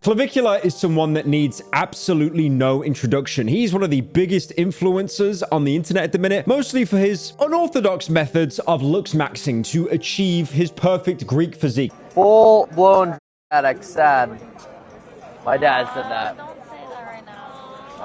Clavvicular is someone that needs absolutely no introduction. He's one of the biggest influencers on the internet at the minute, mostly for his unorthodox methods of looksmaxxing to achieve his perfect Greek physique. Full-blown addict, sad. My dad said that.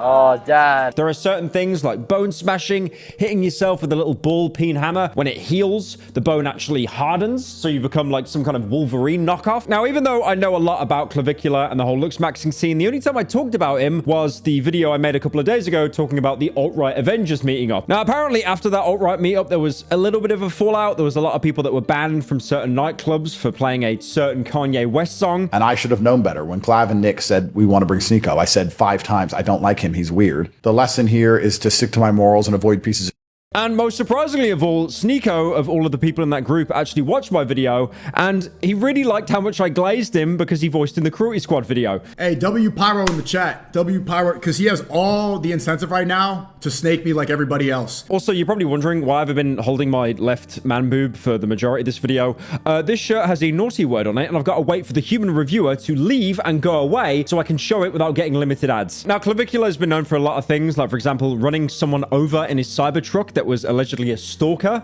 Oh, Dad. There are certain things like bone smashing, hitting yourself with a little ball peen hammer. When it heals, the bone actually hardens, so you become like some kind of Wolverine knockoff. Now, even though I know a lot about Clavvicular and the whole looksmaxxing scene, the only time I talked about him was the video I made a couple of days ago talking about the alt-right Avengers meeting up. Now, apparently, after that alt-right meetup, there was a little bit of a fallout. There was a lot of people that were banned from certain nightclubs for playing a certain Kanye West song. And I should have known better. When Clav and Nick said, we want to bring Sneeko, I said 5 times, I don't like him. He's weird. The lesson here is to stick to my morals and avoid pieces of... And most surprisingly of all, Sneeko, of all of the people in that group, actually watched my video, and he really liked how much I glazed him because he voiced in the Cruelty Squad video. Hey, W Pyro in the chat. W Pyro, because he has all the incentive right now to snake me like everybody else. Also, you're probably wondering why I've been holding my left man boob for the majority of this video. This shirt has a naughty word on it, and I've got to wait for the human reviewer to leave and go away so I can show it without getting limited ads. Now, Clavvicular has been known for a lot of things, like, for example, running someone over in his Cybertruck that was allegedly a stalker.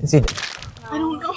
Is he? I don't know.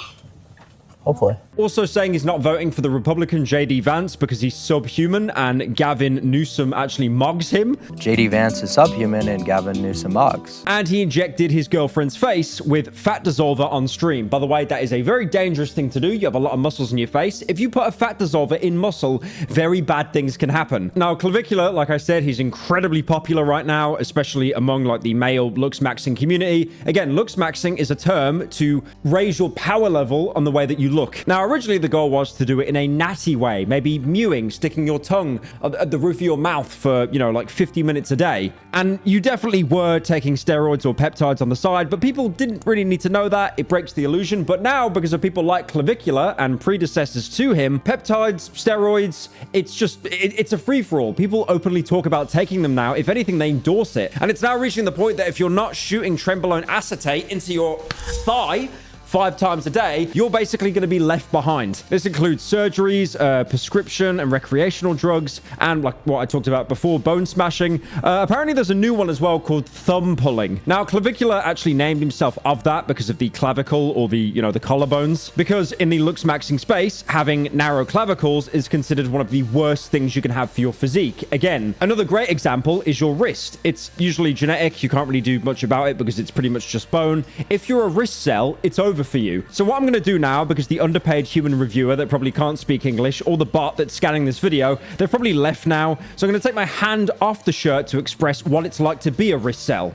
Hopefully. Also saying he's not voting for the Republican J.D. Vance because he's subhuman and Gavin Newsom actually mugs him. J.D. Vance is subhuman and Gavin Newsom mugs. And he injected his girlfriend's face with fat dissolver on stream. By the way, that is a very dangerous thing to do. You have a lot of muscles in your face. If you put a fat dissolver in muscle, very bad things can happen. Now, Clavvicular, like I said, he's incredibly popular right now, especially among like the male looksmaxxing community. Again, looksmaxxing is a term to raise your power level on the way that you look. Now, originally the goal was to do it in a natty way, maybe mewing, sticking your tongue at the roof of your mouth for, you know, like 50 minutes a day. And you definitely were taking steroids or peptides on the side, but people didn't really need to know that. It breaks the illusion. But now, because of people like Clavvicular and predecessors to him, peptides, steroids, it's a free-for-all. People openly talk about taking them now. If anything, they endorse it. And it's now reaching the point that if you're not shooting trenbolone acetate into your thigh 5 times a day, you're basically going to be left behind. This includes surgeries, prescription and recreational drugs, and like what I talked about before, bone smashing. Apparently there's a new one as well called thumb pulling. Now, Clavvicular actually named himself of that because of the clavicle or the, you know, the collarbones. Because in the looksmaxxing space, having narrow clavicles is considered one of the worst things you can have for your physique. Again, another great example is your wrist. It's usually genetic. You can't really do much about it because it's pretty much just bone. If you're a wrist cell, it's over for you. So what I'm going to do now, because the underpaid human reviewer that probably can't speak English, or the bot that's scanning this video, they've probably left now. So I'm going to take my hand off the shirt to express what it's like to be a wrist cell.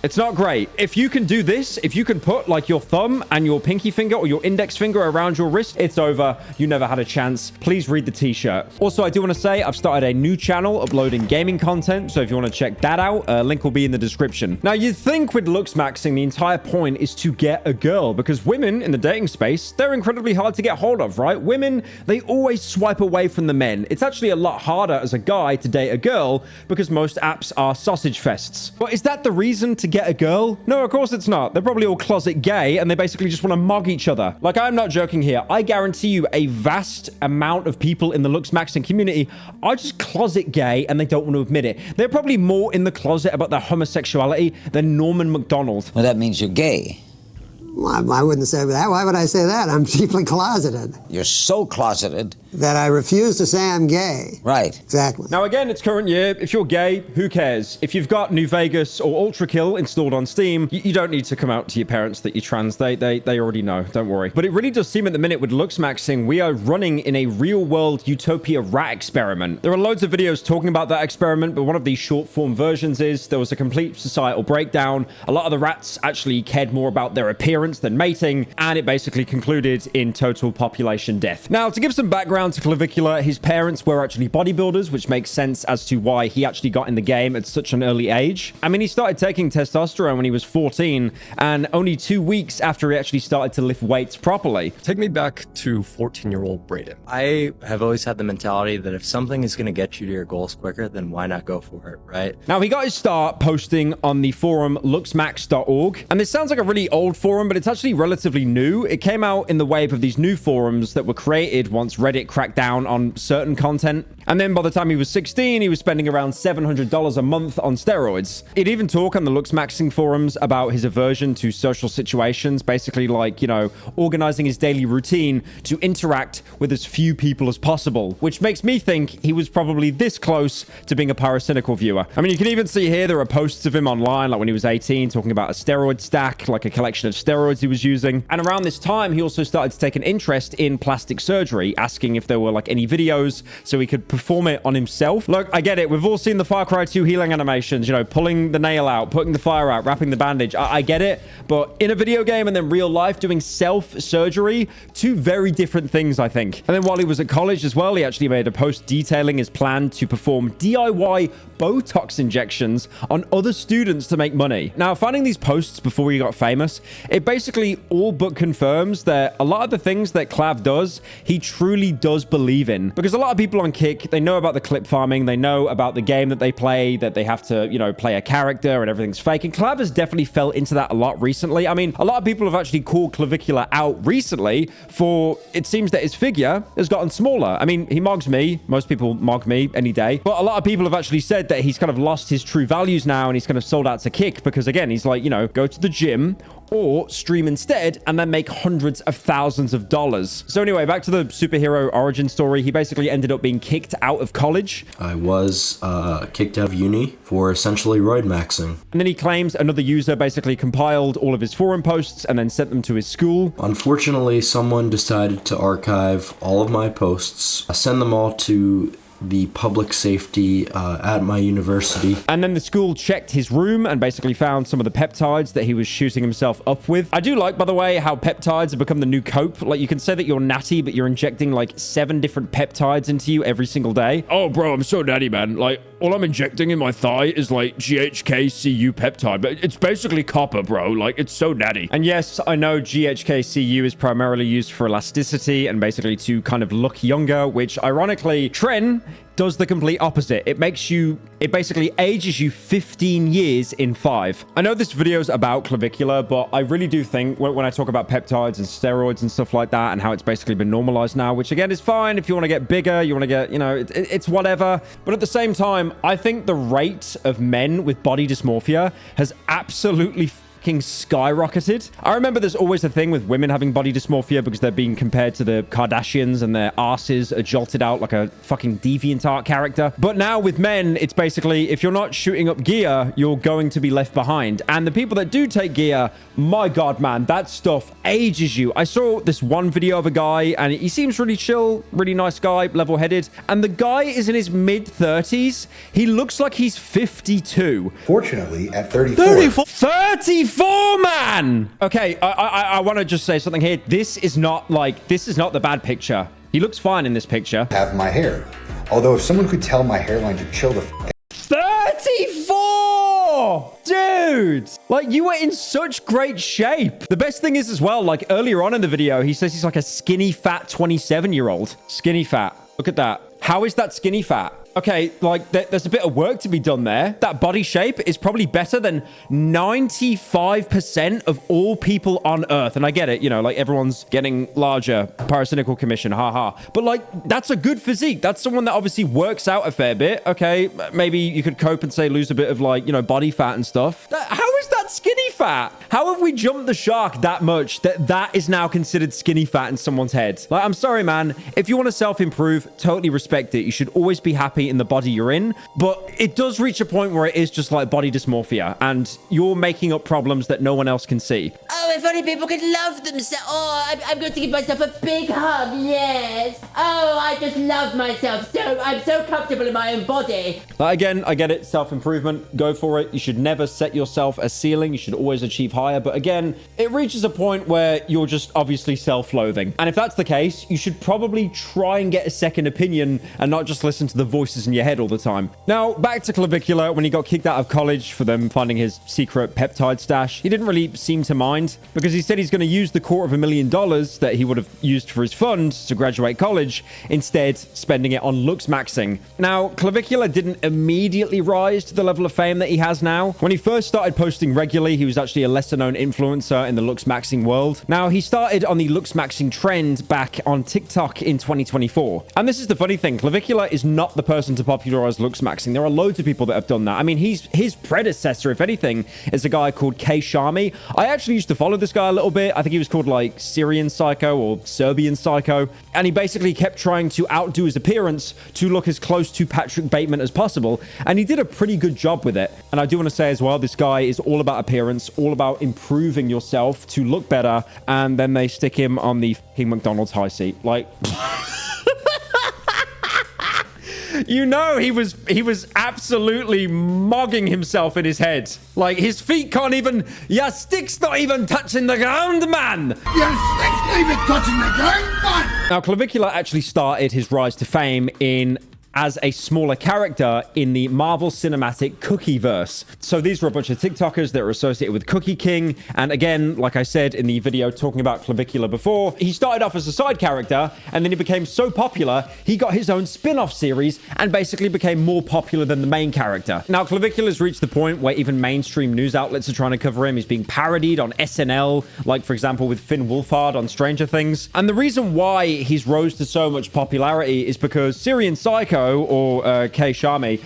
It's not great. If you can do this, if you can put like your thumb and your pinky finger or your index finger around your wrist, it's over. You never had a chance. Please read the t-shirt. Also, I do want to say I've started a new channel uploading gaming content. So if you want to check that out, link will be in the description. Now, you'd think with looksmaxxing, the entire point is to get a girl, because women in the dating space, they're incredibly hard to get hold of, right? Women, they always swipe away from the men. It's actually a lot harder as a guy to date a girl because most apps are sausage fests. But is that the reason to get a girl? No, of course it's not. They're probably all closet gay and they basically just want to mug each other. Like, I'm not joking here. I guarantee you a vast amount of people in the looksmaxxing community are just closet gay and they don't want to admit it. They're probably more in the closet about their homosexuality than Norman MacDonald. Well, that means you're gay. Well, I wouldn't say that. Why would I say that? I'm deeply closeted. You're so closeted that I refuse to say I'm gay. Right. Exactly. Now, again, it's current year. If you're gay, who cares? If you've got New Vegas or Ultra Kill installed on Steam, you don't need to come out to your parents that you're trans. They already know. Don't worry. But it really does seem at the minute with looksmaxxing, we are running in a real-world utopia rat experiment. There are loads of videos talking about that experiment, but one of these short-form versions is there was a complete societal breakdown. A lot of the rats actually cared more about their appearance than mating, and it basically concluded in total population death. Now, to give some background to Clavvicular, his parents were actually bodybuilders, which makes sense as to why he actually got in the game at such an early age. I mean, he started taking testosterone when he was 14, and only 2 weeks after he actually started to lift weights properly. Take me back to 14-year-old Braden. I have always had the mentality that if something is going to get you to your goals quicker, then why not go for it, right? Now, he got his start posting on the forum looksmaxx.org, and this sounds like a really old forum, but it's actually relatively new. It came out in the wave of these new forums that were created once Reddit crack down on certain content. And then by the time he was 16, he was spending around $700 a month on steroids. He'd even talk on the looksmaxxing forums about his aversion to social situations, basically like, you know, organizing his daily routine to interact with as few people as possible, which makes me think he was probably this close to being a pyrocynical viewer. I mean, you can even see here there are posts of him online, like when he was 18, talking about a steroid stack, like a collection of steroids he was using. And around this time, he also started to take an interest in plastic surgery, asking if there were like any videos so he could perform it on himself. Look, I get it. We've all seen the Far Cry 2 healing animations, you know, pulling the nail out, putting the fire out, wrapping the bandage. I get it. But in a video game and then real life, doing self-surgery, two very different things, I think. And then while he was at college as well, he actually made a post detailing his plan to perform DIY Botox injections on other students to make money. Now, finding these posts before he got famous, it basically all but confirms that a lot of the things that Clav does, he truly does believe in. Because a lot of people on Kick, they know about the clip farming, they know about the game that they play, that they have to, you know, play a character and everything's fake. And Clav has definitely fell into that a lot recently. I mean, a lot of people have actually called Clavicular out recently for, it seems that his figure has gotten smaller. I mean, he mogs me. Most people mog me any day. But a lot of people have actually said that he's kind of lost his true values now and he's kind of sold out to Kick because, again, he's like, you know, go to the gym or stream instead and then make hundreds of thousands of dollars. So anyway, back to the superhero origin story. He basically ended up being kicked out of college. I was kicked out of uni for essentially roid maxing. And then he claims another user basically compiled all of his forum posts and then sent them to his school. Unfortunately, someone decided to archive all of my posts, send them all to the public safety at my university. And then the school checked his room and basically found some of the peptides that he was shooting himself up with. I do like, by the way, how peptides have become the new cope. Like, you can say that you're natty, but you're injecting like 7 different peptides into you every single day. Oh, bro, I'm so natty, man. Like, all I'm injecting in my thigh is like GHKCU peptide, but it's basically copper, bro. Like, it's so natty. And yes, I know GHKCU is primarily used for elasticity and basically to kind of look younger, which ironically, Tren does the complete opposite. It basically ages you 15 years in 5. I know this video is about Clavicular, but I really do think when I talk about peptides and steroids and stuff like that and how it's basically been normalized now, which again is fine if you want to get bigger, you want to get, you know, it's whatever. But at the same time, I think the rate of men with body dysmorphia has absolutely skyrocketed. I remember there's always a thing with women having body dysmorphia because they're being compared to the Kardashians and their asses are jolted out like a fucking DeviantArt character. But now with men, it's basically if you're not shooting up gear, you're going to be left behind. And the people that do take gear, my God, man, that stuff ages you. I saw this one video of a guy and he seems really chill, really nice guy, level-headed. And the guy is in his mid-30s. He looks like he's 52. Fortunately, at 34. 34, man! Okay, I want to just say something here. This is not the bad picture. He looks fine in this picture. Have my hair. Although if someone could tell my hairline to chill the 34! Dude! Like, you were in such great shape. The best thing is as well, like earlier on in the video, he says he's like a skinny fat 27-year-old. Skinny fat. Look at that. How is that skinny fat? Okay, like, there's a bit of work to be done there. That body shape is probably better than 95% of all people on Earth. And I get it, you know, like, everyone's getting larger. Pyrocynical commission, haha. But, like, that's a good physique. That's someone that obviously works out a fair bit. Okay, maybe you could cope and say lose a bit of, like, you know, body fat and stuff. How is that skinny fat? How have we jumped the shark that much that is now considered skinny fat in someone's head? Like, I'm sorry, man. If you want to self-improve, totally respect it. You should always be happy in the body you're in, but it does reach a point where it is just like body dysmorphia and you're making up problems that no one else can see. Oh, if only people could love themselves. Oh, I'm going to give myself a big hug, yes. Oh, I just love myself. I'm so comfortable in my own body. But again, I get it, self-improvement, go for it. You should never set yourself a ceiling. You should always achieve higher. But again, it reaches a point where you're just obviously self-loathing. And if that's the case, you should probably try and get a second opinion and not just listen to the voices in your head all the time. Now, back to Clavicular. When he got kicked out of college for them finding his secret peptide stash, he didn't really seem to mind because he said he's going to use the $250,000 that he would have used for his fund to graduate college, instead spending it on looksmaxxing. Now, Clavicular didn't immediately rise to the level of fame that he has now. When he first started posting regularly regularly. He was actually a lesser known influencer in the looksmaxxing world. Now, he started on the looksmaxxing trend back on TikTok in 2024. And this is the funny thing. Clavicular is not the person to popularize looksmaxxing. There are loads of people that have done that. I mean, his predecessor, if anything, is a guy called K Shami. I actually used to follow this guy a little bit. I think he was called like Syrian Psycho or Serbian Psycho. And he basically kept trying to outdo his appearance to look as close to Patrick Bateman as possible. And he did a pretty good job with it. And I do want to say as well, this guy is all about appearance, all about improving yourself to look better. And then they stick him on the fucking McDonald's high seat. Like... You know, he was absolutely mogging himself in his head. Like, his feet can't even... Your stick's not even touching the ground, man! Your stick's not even touching the ground, man! Now, Clavicular actually started his rise to fame as a smaller character in the Marvel Cinematic Cookieverse. So these were a bunch of TikTokers that were associated with Cookie King. And again, like I said in the video talking about Clavicular before, he started off as a side character and then he became so popular, he got his own spin-off series and basically became more popular than the main character. Now, Clavicular's reached the point where even mainstream news outlets are trying to cover him. He's being parodied on SNL, like for example with Finn Wolfhard on Stranger Things. And the reason why he's rose to so much popularity is because Syrian Psycho or K Shami,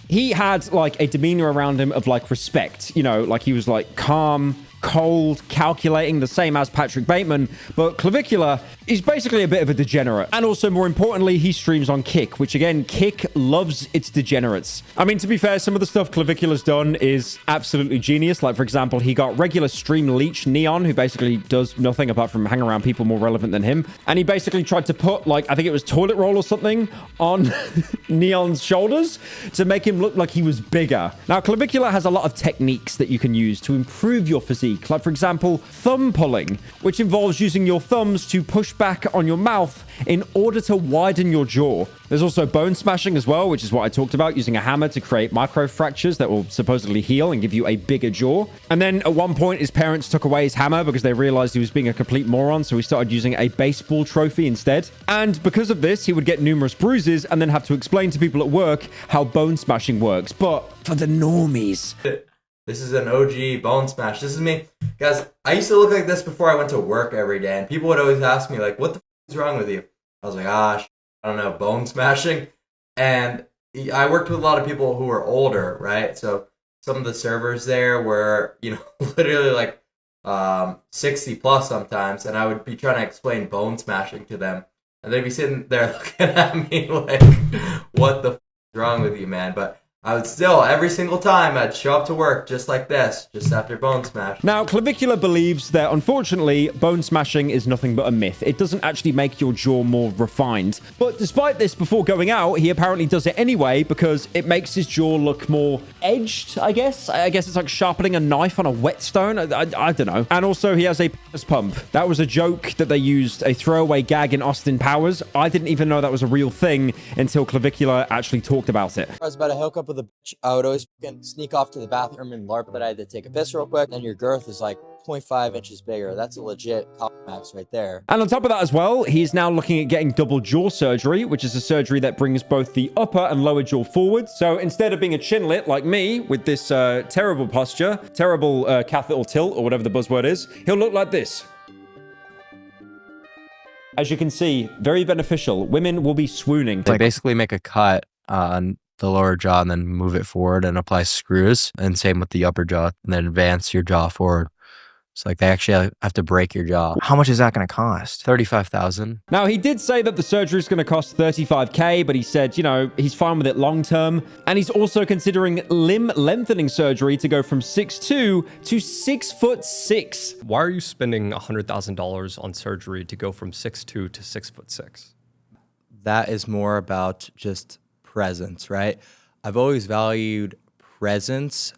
he had like a demeanor around him of like respect, you know, like he was like calm, cold, calculating, the same as Patrick Bateman. But Clavicular is basically a bit of a degenerate. And also, more importantly, he streams on Kick, which again, Kick loves its degenerates. I mean, to be fair, some of the stuff Clavicular's done is absolutely genius. Like, for example, he got regular stream leech Neon, who basically does nothing apart from hang around people more relevant than him. And he basically tried to put, like, I think it was toilet roll or something on Neon's shoulders to make him look like he was bigger. Now, Clavicular has a lot of techniques that you can use to improve your physique. Like, for example, thumb pulling, which involves using your thumbs to push back on your mouth in order to widen your jaw. There's also bone smashing as well, which is what I talked about, using a hammer to create micro fractures that will supposedly heal and give you a bigger jaw. And then at one point, his parents took away his hammer because they realized he was being a complete moron, so he started using a baseball trophy instead. And because of this, he would get numerous bruises and then have to explain to people at work how bone smashing works. But for the normies... This is an OG bone smash. This is me. Guys, I used to look like this before I went to work every day, and people would always ask me, like, what the f is wrong with you? I was like, I don't know, bone smashing. And I worked with a lot of people who were older, right? So some of the servers there were, you know, literally like 60 plus sometimes, and I would be trying to explain bone smashing to them, and they'd be sitting there looking at me like, what the f is wrong with you, man? But I would still, every single time, I'd show up to work just like this, just after bone smash. Now, Clavicular believes that, unfortunately, bone smashing is nothing but a myth. It doesn't actually make your jaw more refined. But despite this, before going out, he apparently does it anyway because it makes his jaw look more edged, I guess. I guess it's like sharpening a knife on a whetstone. I don't know. And also, he has a penis pump. That was a joke that they used, a throwaway gag in Austin Powers. I didn't even know that was a real thing until Clavicular actually talked about it. I was about to hook up with a bitch. I would always sneak off to the bathroom and LARP that I had to take a piss real quick. And your girth is like 0.5 inches bigger. That's a legit max right there. And on top of that as well, he's now looking at getting double jaw surgery, which is a surgery that brings both the upper and lower jaw forward. So instead of being a chinlet like me with this terrible posture, terrible catheter tilt or whatever the buzzword is, he'll look like this. As you can see, very beneficial. Women will be swooning. They basically make a cut on the lower jaw and then move it forward and apply screws. And same with the upper jaw, and then advance your jaw forward. It's like they actually have to break your jaw. How much is that going to cost? $35,000. Now, he did say that the surgery is going to cost $35K, but he said, you know, he's fine with it long term. And he's also considering limb lengthening surgery to go from 6'2" to 6'6". Why are you spending $100,000 on surgery to go from 6'2" to 6'6"? That is more about just presence, right? I've always valued presence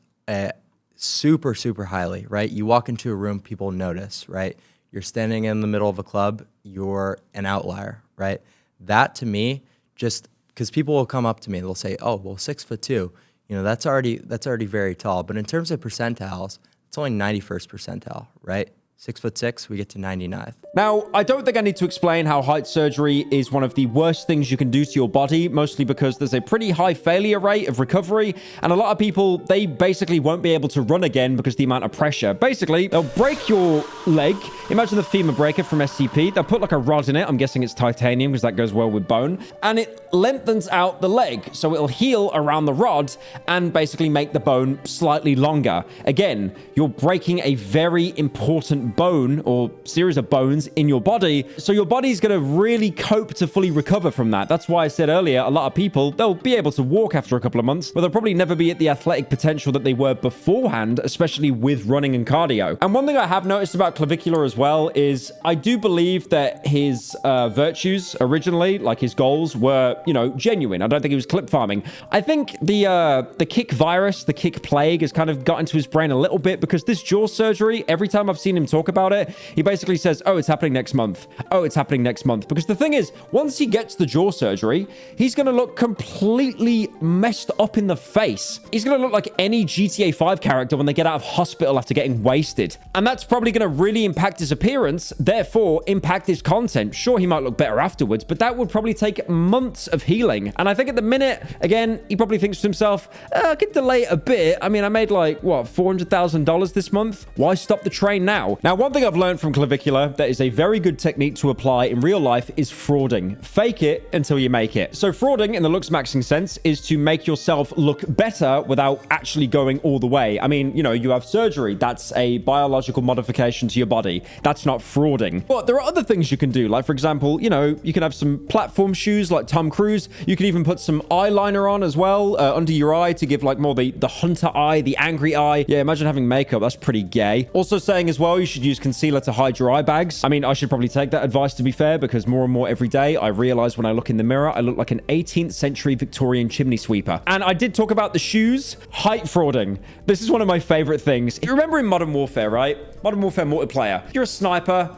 super, super highly, right? You walk into a room, people notice, right? You're standing in the middle of a club, you're an outlier, right? That to me, just because people will come up to me, they'll say, oh, well, 6'2", you know, that's already very tall. But in terms of percentiles, it's only 91st percentile, right? 6'6", we get to 99th. Now, I don't think I need to explain how height surgery is one of the worst things you can do to your body, mostly because there's a pretty high failure rate of recovery, and a lot of people, they basically won't be able to run again because of the amount of pressure. Basically, they'll break your leg. Imagine the femur breaker from SCP. They'll put like a rod in it. I'm guessing it's titanium because that goes well with bone, and it lengthens out the leg, so it'll heal around the rod and basically make the bone slightly longer. Again, you're breaking a very important bone or series of bones in your body, so your body's going to really cope to fully recover from that. That's why I said earlier, a lot of people, they'll be able to walk after a couple of months, but they'll probably never be at the athletic potential that they were beforehand, especially with running and cardio. And one thing I have noticed about Clavvicular as well is I do believe that his virtues originally, like his goals, were, you know, genuine. I don't think he was clip farming. I think the kick virus, the kick plague has kind of got into his brain a little bit, because this jaw surgery, every time I've seen him talk about it, he basically says, oh, it's happening next month. Oh, it's happening next month. Because the thing is, once he gets the jaw surgery, he's going to look completely messed up in the face. He's going to look like any GTA 5 character when they get out of hospital after getting wasted. And that's probably going to really impact his appearance, therefore impact his content. Sure, he might look better afterwards, but that would probably take months of healing. And I think at the minute, again, he probably thinks to himself, I could delay it a bit. I mean, I made like, what, $400,000 this month? Why stop the train now? Now, one thing I've learned from Clavvicular that is a very good technique to apply in real life is frauding. Fake it until you make it. So frauding in the looksmaxxing sense is to make yourself look better without actually going all the way. I mean, you know, you have surgery. That's a biological modification to your body. That's not frauding. But there are other things you can do. Like, for example, you know, you can have some platform shoes like Tom Cruise. You can even put some eyeliner on as well under your eye to give like more the hunter eye, the angry eye. Yeah, imagine having makeup. That's pretty gay. Also saying as well, you should use concealer to hide your eye bags. I mean, I should probably take that advice, to be fair, because more and more every day I realize when I look in the mirror, I look like an 18th century Victorian chimney sweeper. And I did talk about the shoes. Height frauding. This is one of my favorite things. You remember in Modern Warfare, right? Modern Warfare multiplayer. You're a sniper.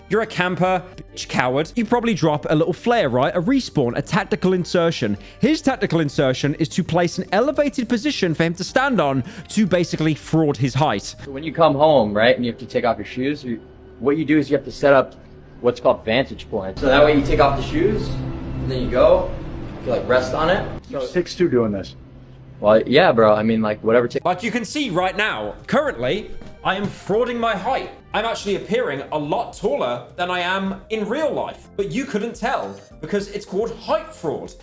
You're a camper, bitch, coward. You probably drop a little flare, right? A respawn, a tactical insertion. His tactical insertion is to place an elevated position for him to stand on to basically fraud his height. When you come home, right, and you have to take off your shoes, what you do is you have to set up what's called vantage points. So that way you take off the shoes, and then you go, you like rest on it. You're 6'2" doing this. Well, yeah, bro. I mean, like, whatever. Like you can see right now, currently, I am frauding my height. I'm actually appearing a lot taller than I am in real life, but you couldn't tell because it's called height fraud.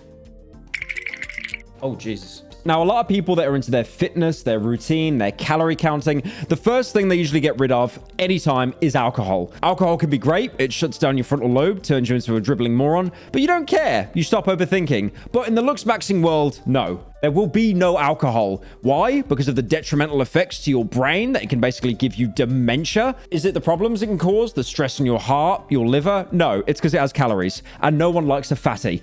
Oh, Jesus. Now, a lot of people that are into their fitness, their routine, their calorie counting, the first thing they usually get rid of anytime is alcohol. Alcohol can be great. It shuts down your frontal lobe, turns you into a dribbling moron, but you don't care. You stop overthinking. But in the looksmaxxing world, no. There will be no alcohol. Why? Because of the detrimental effects to your brain that it can basically give you dementia. Is it the problems it can cause? The stress on your heart, your liver? No, it's because it has calories. And no one likes a fatty.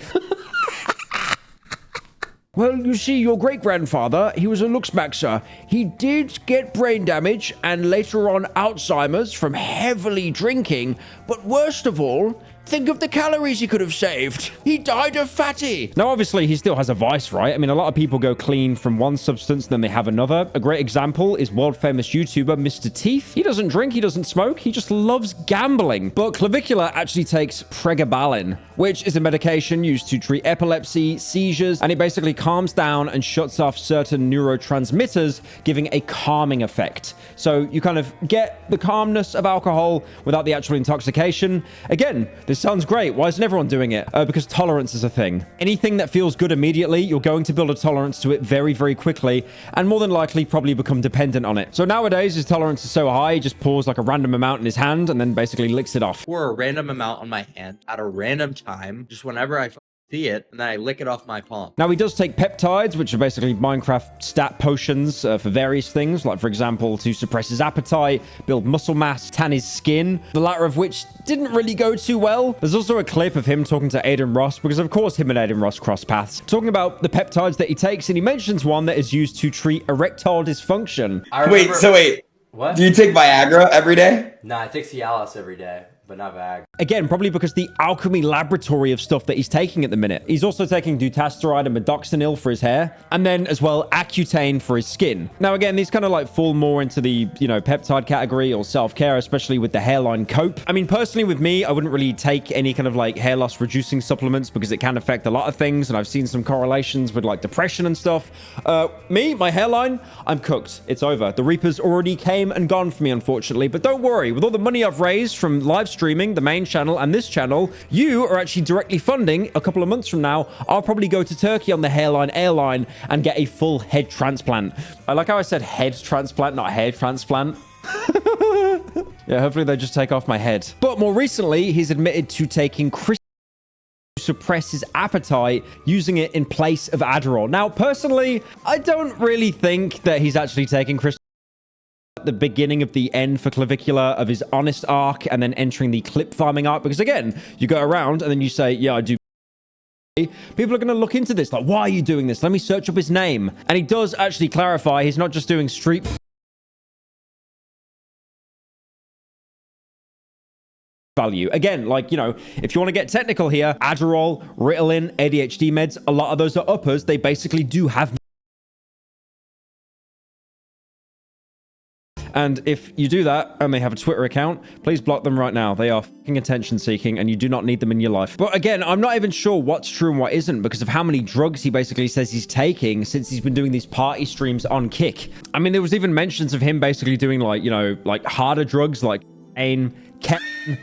Well, you see, your great-grandfather, he was a looksmaxxer. He did get brain damage and later on Alzheimer's from heavily drinking. But worst of all, think of the calories he could have saved. He died of fatty. Now, obviously, he still has a vice, right? I mean, a lot of people go clean from one substance, then they have another. A great example is world-famous YouTuber Mr. Teeth. He doesn't drink, he doesn't smoke, he just loves gambling. But Clavvicular actually takes pregabalin, which is a medication used to treat epilepsy, seizures, and it basically calms down and shuts off certain neurotransmitters, giving a calming effect. So you kind of get the calmness of alcohol without the actual intoxication. Again, this sounds great. Why isn't everyone doing it? Because tolerance is a thing. Anything that feels good immediately, you're going to build a tolerance to it very, very quickly, and more than likely probably become dependent on it. So nowadays, his tolerance is so high, he just pours like a random amount in his hand and then basically licks it off. Pour a random amount on my hand at a random time, just whenever I see it, and then I lick it off my palm. Now, he does take peptides, which are basically Minecraft stat potions for various things, like, for example, to suppress his appetite, build muscle mass, tan his skin, the latter of which didn't really go too well. There's also a clip of him talking to Aiden Ross, because of course him and Aiden Ross cross paths, talking about the peptides that he takes, and he mentions one that is used to treat erectile dysfunction. Wait. What? Do you take Viagra every day? No, I take Cialis every day. but not Vag. Again, probably because the alchemy laboratory of stuff that he's taking at the minute. He's also taking dutasteride and medoxanil for his hair, and then as well Accutane for his skin. Now again, these kind of like fall more into the, you know, peptide category or self-care, especially with the hairline cope. I mean, personally with me, I wouldn't really take any kind of like hair loss reducing supplements because it can affect a lot of things, and I've seen some correlations with like depression and stuff. My hairline, I'm cooked. It's over. The Reapers already came and gone for me, unfortunately, but don't worry. With all the money I've raised from live streaming, the main channel and this channel, you are actually directly funding. A couple of months from now, I'll probably go to Turkey on the hairline airline and get a full head transplant. I like how I said head transplant, not hair transplant. Yeah, hopefully they just take off my head. But more recently, he's admitted to taking crystal to suppress his appetite, using it in place of Adderall. Now, personally, I don't really think that he's actually taking crystal at the beginning of the end for Clavicular of his honest arc and then entering the clip farming arc, because again, you go around and then you say, yeah, I do. People are going to look into this, like, why are you doing this? Let me search up his name. And he does actually clarify he's not just doing street value. Again, like, you know, if you want to get technical here, Adderall, Ritalin, ADHD meds, a lot of those are uppers. They basically do have. And if you do that and they have a Twitter account, please block them right now. They are fucking attention seeking and you do not need them in your life. But again, I'm not even sure what's true and what isn't because of how many drugs he basically says he's taking since he's been doing these party streams on Kick. I mean, there was even mentions of him basically doing like, you know, like harder drugs like ketamine.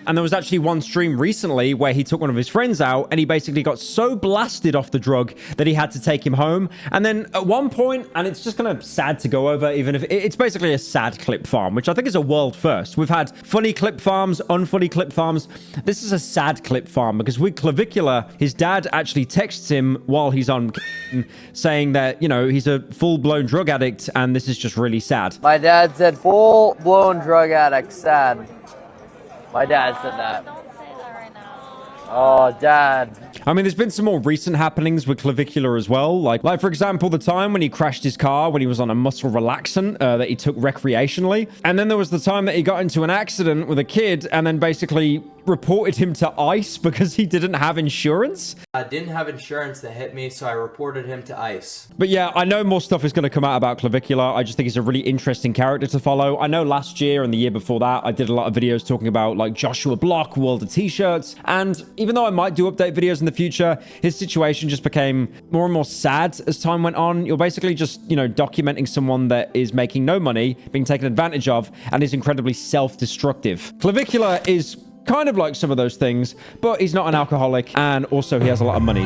And there was actually one stream recently where he took one of his friends out and he basically got so blasted off the drug that he had to take him home. And then at one point, and it's just kind of sad to go over, even if it's basically a sad clip farm, which I think is a world first. We've had funny clip farms, unfunny clip farms. This is a sad clip farm because with Clavicular, his dad actually texts him while he's on saying that, you know, he's a full-blown drug addict and this is just really sad. My dad said full-blown drug addict, sad. My dad said that. Don't say that right now. Oh, Dad. I mean, there's been some more recent happenings with Clavicular as well. Like for example, the time when he crashed his car when he was on a muscle relaxant that he took recreationally. And then there was the time that he got into an accident with a kid and then basically reported him to ICE because he didn't have insurance. I didn't have insurance that hit me, so I reported him to ICE. But yeah, I know more stuff is going to come out about Clavicular. I just think he's a really interesting character to follow. I know last year and the year before that, I did a lot of videos talking about like Joshua Block, World of T-shirts. And even though I might do update videos in the future, his situation just became more and more sad as time went on. You're basically just, you know, documenting someone that is making no money, being taken advantage of, and is incredibly self-destructive. Clavicular is kind of like some of those things, but he's not an alcoholic, and also he has a lot of money.